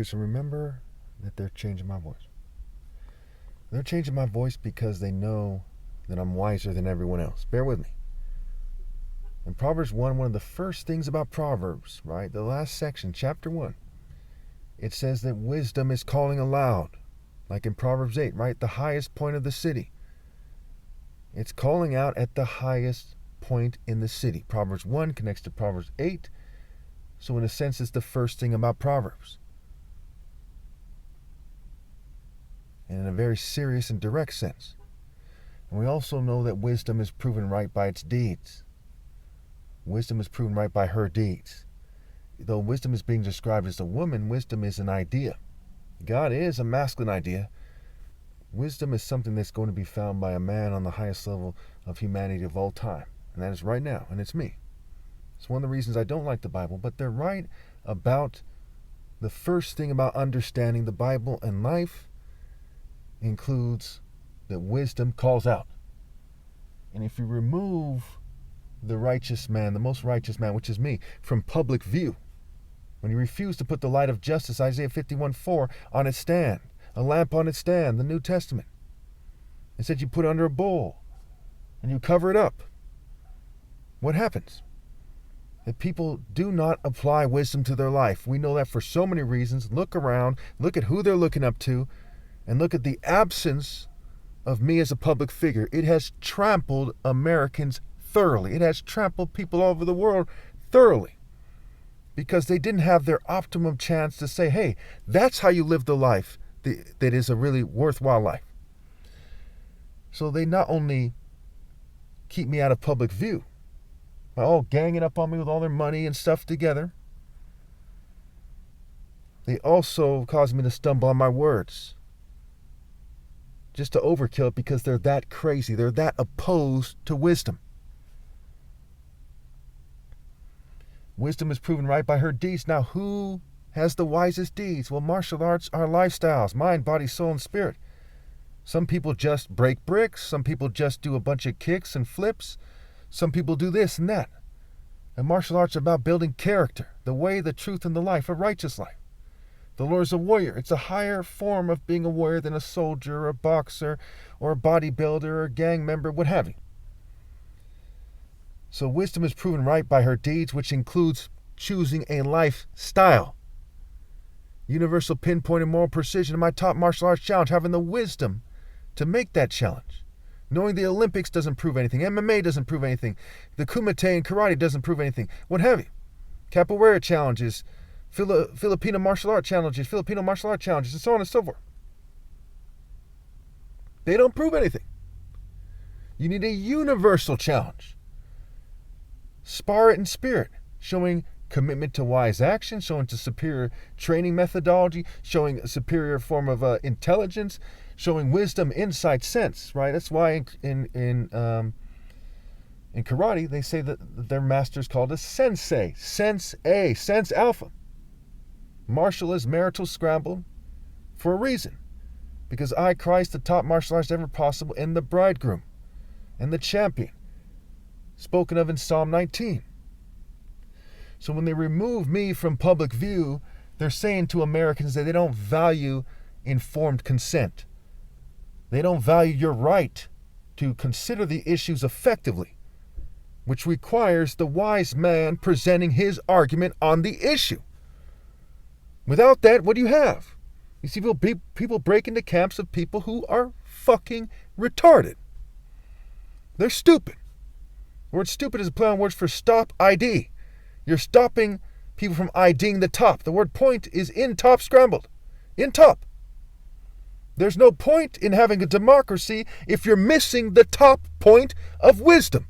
So remember that they're changing my voice. They're changing my voice because they know that I'm wiser than everyone else. Bear with me. In Proverbs 1, one of the first things about Proverbs, right, the last section, chapter 1, it says that wisdom is calling aloud. Like in Proverbs 8, right, the highest point of the city. It's calling out at the highest point in the city. Proverbs 1 connects to Proverbs 8. So in a sense, it's the first thing about Proverbs. And in a very serious and direct sense. And we also know that wisdom is proven right by its deeds. Wisdom is proven right by her deeds. Though wisdom is being described as a woman, wisdom is an idea. God is a masculine idea. Wisdom is something that's going to be found by a man on the highest level of humanity of all time. And that is right now, and it's me. It's one of the reasons I don't like the Bible, but they're right about the first thing about understanding the Bible and life includes that wisdom calls out. And if you remove the righteous man, the most righteous man, which is me, from public view, when you refuse to put the light of justice, Isaiah 51:4, on its stand, a lamp on its stand, the New Testament, instead you put it under a bowl and you cover it up, what happens? That people do not apply wisdom to their life. We know that for so many reasons. Look around, look at who they're looking up to, and look at the absence of me as a public figure. It has trampled Americans thoroughly. It has trampled people all over the world thoroughly because they didn't have their optimum chance to say, hey, that's how you live the life that is a really worthwhile life. So they not only keep me out of public view by all ganging up on me with all their money and stuff together, they also cause me to stumble on my words. Just to overkill it because they're that crazy. They're that opposed to wisdom. Wisdom is proven right by her deeds. Now, who has the wisest deeds? Well, martial arts are lifestyles. Mind, body, soul, and spirit. Some people just break bricks. Some people just do a bunch of kicks and flips. Some people do this and that. And martial arts are about building character. The way, the truth, and the life. A righteous life. The Lord is a warrior. It's a higher form of being a warrior than a soldier or a boxer or a bodybuilder or a gang member, what have you. So wisdom is proven right by her deeds, which includes choosing a lifestyle. Universal pinpoint and moral precision in my top martial arts challenge, having the wisdom to make that challenge. Knowing the Olympics doesn't prove anything. MMA doesn't prove anything. The Kumite and karate doesn't prove anything. What have you. Capoeira challenges, Filipino martial art challenges, and so on and so forth. They don't prove anything. You need a universal challenge. Spar it in spirit, showing commitment to wise action, showing to superior training methodology, showing a superior form of intelligence, showing wisdom, insight, sense, right? That's why in karate, they say that their master is called a sensei, sense alpha. Martial is marital scramble for a reason. Because I, Christ, the top martial artist ever possible, and the bridegroom, and the champion, spoken of in Psalm 19. So when they remove me from public view, they're saying to Americans that they don't value informed consent. They don't value your right to consider the issues effectively, which requires the wise man presenting his argument on the issue. Without that, what do you have? You see people break into camps of people who are fucking retarded. They're stupid. The word stupid is a play on words for stop ID. You're stopping people from IDing the top. The word point is in top scrambled. In top. There's no point in having a democracy if you're missing the top point of wisdom,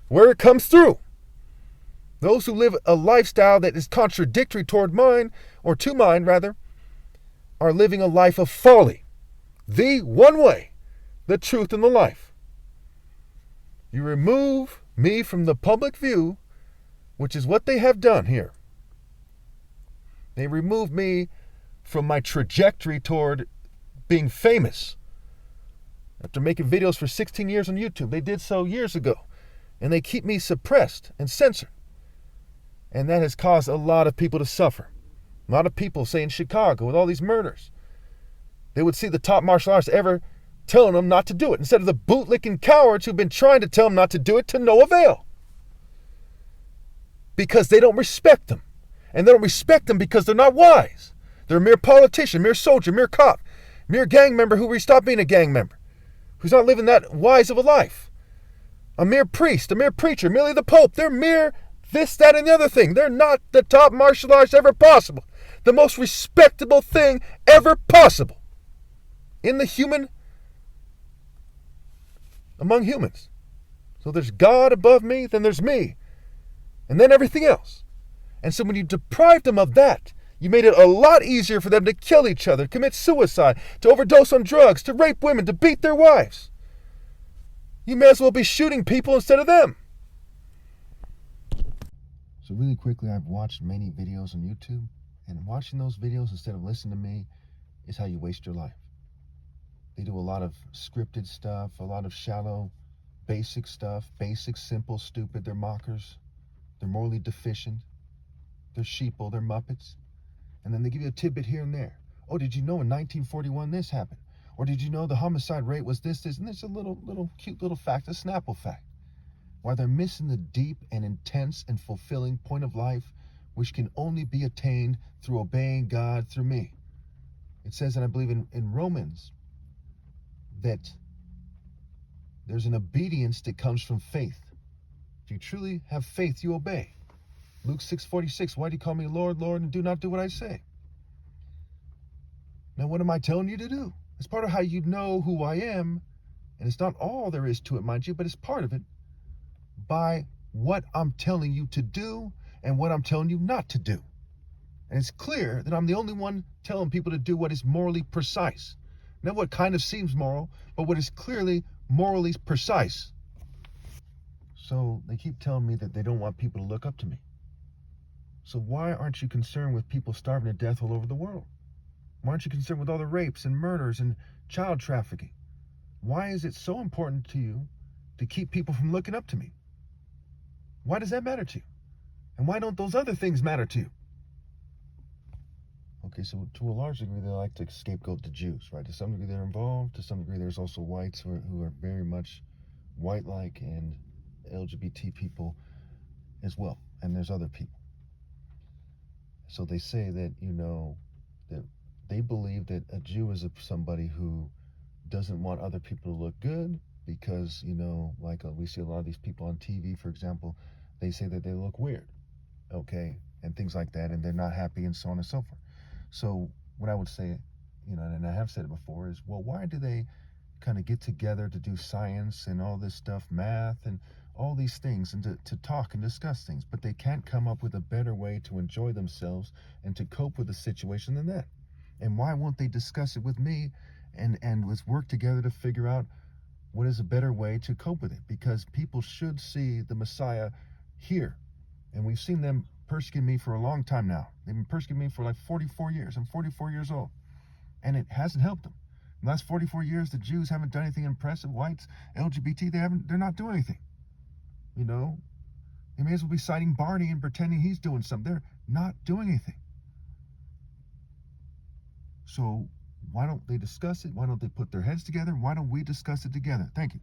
where it comes through. Those who live a lifestyle that is contradictory toward mine, or to mine rather, are living a life of folly. The one way, the truth, and the life. You remove me from the public view, which is what they have done here. They removed me from my trajectory toward being famous. After making videos for 16 years on YouTube, they did so years ago. And they keep me suppressed and censored. And that has caused a lot of people to suffer. A lot of people say in Chicago with all these murders, they would see the top martial artists ever telling them not to do it, instead of the bootlicking cowards who've been trying to tell them not to do it to no avail. Because they don't respect them. And they don't respect them because they're not wise. They're a mere politician, mere soldier, mere cop, mere gang member who stopped being a gang member, who's not living that wise of a life. A mere priest, a mere preacher, merely the Pope. They're mere this, that, and the other thing. They're not the top martial arts ever possible. The most respectable thing ever possible in the human, among humans. So there's God above me, then there's me, and then everything else. And so when you deprived them of that, you made it a lot easier for them to kill each other, commit suicide, to overdose on drugs, to rape women, to beat their wives. You may as well be shooting people instead of them. So really quickly, I've watched many videos on YouTube, and watching those videos instead of listening to me is how you waste your life. They do a lot of scripted stuff, a lot of shallow, basic stuff, basic, simple, stupid. They're mockers. They're morally deficient. They're sheeple. They're Muppets. And then they give you a tidbit here and there. Oh, did you know in 1941 this happened? Or did you know the homicide rate was this? And there's a little cute little fact, a Snapple fact. Why they're missing the deep and intense and fulfilling point of life, which can only be attained through obeying God through me. It says, and I believe in Romans, that there's an obedience that comes from faith. If you truly have faith, you obey. Luke 6:46, why do you call me Lord, Lord, and do not do what I say? Now, what am I telling you to do? It's part of how you know who I am, and it's not all there is to it, mind you, but it's part of it, by what I'm telling you to do and what I'm telling you not to do. And it's clear that I'm the only one telling people to do what is morally precise. Not what kind of seems moral, but what is clearly morally precise. So they keep telling me that they don't want people to look up to me. So why aren't you concerned with people starving to death all over the world? Why aren't you concerned with all the rapes and murders and child trafficking? Why is it so important to you to keep people from looking up to me? Why does that matter to you? And why don't those other things matter to you? Okay, so to a large degree, they like to scapegoat the Jews, right? To some degree, they're involved. To some degree, there's also whites who are very much white-like, and LGBT people as well. And there's other people. So they say that, that they believe that a Jew is somebody who doesn't want other people to look good because, we see a lot of these people on TV, for example, they say that they look weird, okay, and things like that, and they're not happy and so on and so forth. So what I would say, and I have said it before, is, well, why do they kind of get together to do science and all this stuff, math and all these things, and to talk and discuss things, but they can't come up with a better way to enjoy themselves and to cope with the situation than that? And why won't they discuss it with me and let's work together to figure out what is a better way to cope with it? Because people should see the Messiah here. And we've seen them persecute me for a long time now. They've been persecuting me for like 44 years. I'm 44 years old. And it hasn't helped them. In the last 44 years, the Jews haven't done anything impressive. Whites, LGBT, they're not doing anything. They may as well be citing Barney and pretending he's doing something. They're not doing anything. So why don't they discuss it? Why don't they put their heads together? Why don't we discuss it together? Thank you.